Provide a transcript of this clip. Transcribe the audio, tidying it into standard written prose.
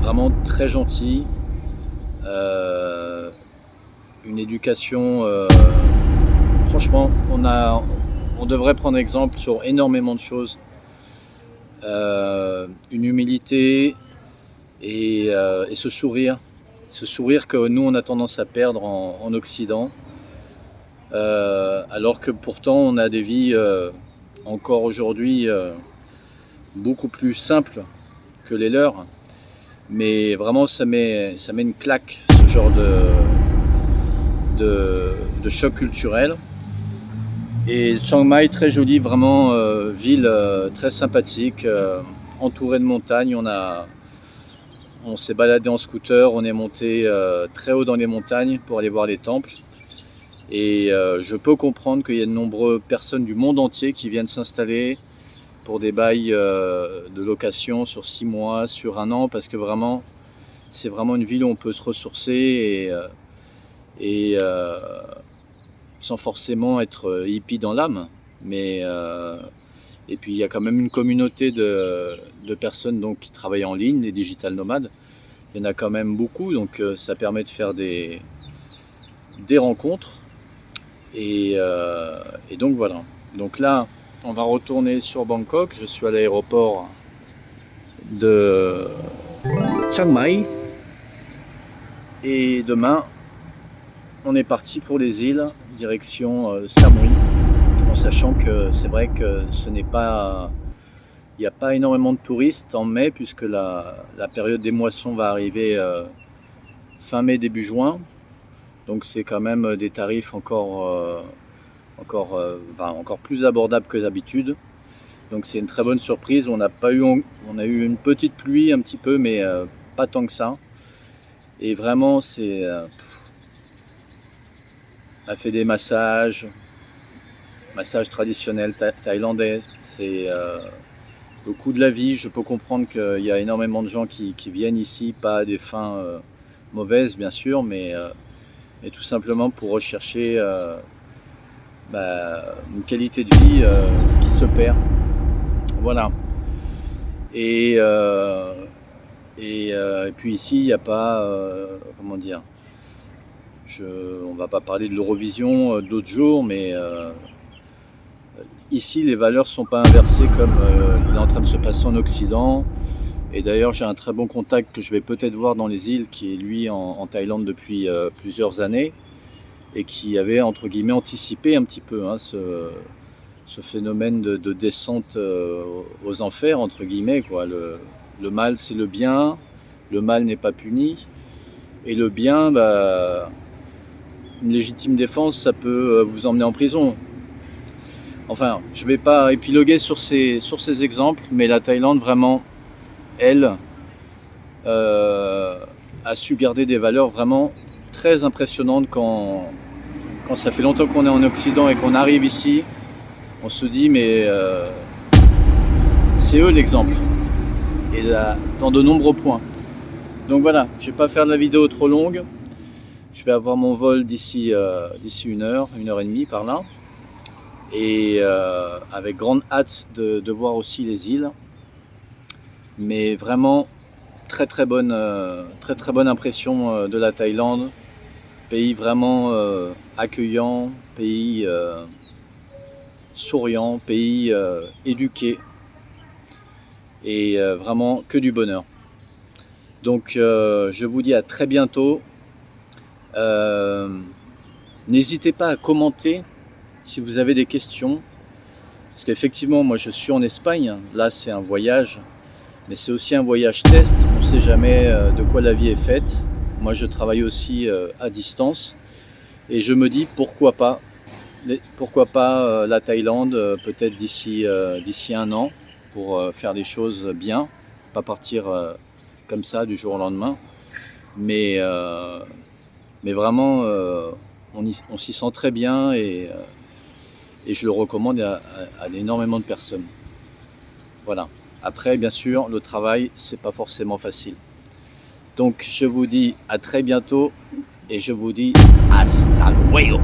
vraiment très gentils, une éducation, franchement, on devrait prendre exemple sur énormément de choses, une humilité et ce sourire que nous on a tendance à perdre en Occident, alors que pourtant on a des vies encore aujourd'hui beaucoup plus simples que les leurs, mais vraiment ça met une claque, ce genre de choc culturel. Et Chiang Mai, très jolie, vraiment ville très sympathique, entourée de montagnes. On s'est baladé en scooter, on est monté très haut dans les montagnes pour aller voir les temples. Et je peux comprendre qu'il y a de nombreuses personnes du monde entier qui viennent s'installer pour des bails de location sur 6 mois, sur 1 an, parce que vraiment, c'est vraiment une ville où on peut se ressourcer et sans forcément être hippie dans l'âme. Mais et puis il y a quand même une communauté de personnes donc, qui travaillent en ligne, les digital nomades. Il y en a quand même beaucoup, donc ça permet de faire des rencontres. Et donc voilà. Donc là, on va retourner sur Bangkok. Je suis à l'aéroport de Chiang Mai. Et demain, on est parti pour les îles, direction Samui. En sachant que c'est vrai que il n'y a pas énormément de touristes en mai, puisque la période des moissons va arriver fin mai, début juin. Donc c'est quand même des tarifs encore plus abordables que d'habitude. Donc c'est une très bonne surprise. On a eu une petite pluie un petit peu, mais pas tant que ça. Et vraiment, on a fait des massages traditionnels thaïlandais. C'est le coût de la vie. Je peux comprendre qu'il y a énormément de gens qui viennent ici, pas à des fins mauvaises bien sûr, mais tout simplement pour rechercher une qualité de vie qui se perd. Voilà. Et puis ici, il n'y a pas, comment dire, on va pas parler de l'Eurovision d'autres jours, mais ici les valeurs sont pas inversées comme il est en train de se passer en Occident. Et d'ailleurs, j'ai un très bon contact que je vais peut-être voir dans les îles, qui est lui en Thaïlande depuis plusieurs années, et qui avait entre guillemets anticipé un petit peu ce phénomène de descente aux enfers entre guillemets, quoi. Le mal c'est le bien, le mal n'est pas puni, et le bien, une légitime défense, ça peut vous emmener en prison. Enfin, je ne vais pas épiloguer sur ces exemples, mais la Thaïlande vraiment, elle, a su garder des valeurs vraiment très impressionnantes. Quand ça fait longtemps qu'on est en Occident et qu'on arrive ici, on se dit mais c'est eux l'exemple, et là, dans de nombreux points. Donc voilà, je ne vais pas faire de la vidéo trop longue. Je vais avoir mon vol d'ici 1 heure, 1 heure et demie par là, et avec grande hâte de voir aussi les îles. Mais vraiment très bonne impression de la Thaïlande. Pays vraiment accueillant, pays souriant, pays éduqué, et vraiment que du bonheur. Donc je vous dis à très bientôt. N'hésitez pas à commenter si vous avez des questions, parce qu'effectivement moi je suis en Espagne, là c'est un voyage, mais c'est aussi un voyage test. On ne sait jamais de quoi la vie est faite. Moi je travaille aussi à distance, et je me dis pourquoi pas la Thaïlande, peut-être d'ici 1 an, pour faire des choses bien, pas partir comme ça du jour au lendemain, mais vraiment on s'y sent très bien, et je le recommande à énormément de personnes. Voilà. Après, bien sûr, le travail, c'est pas forcément facile. Donc, je vous dis à très bientôt, et je vous dis hasta luego.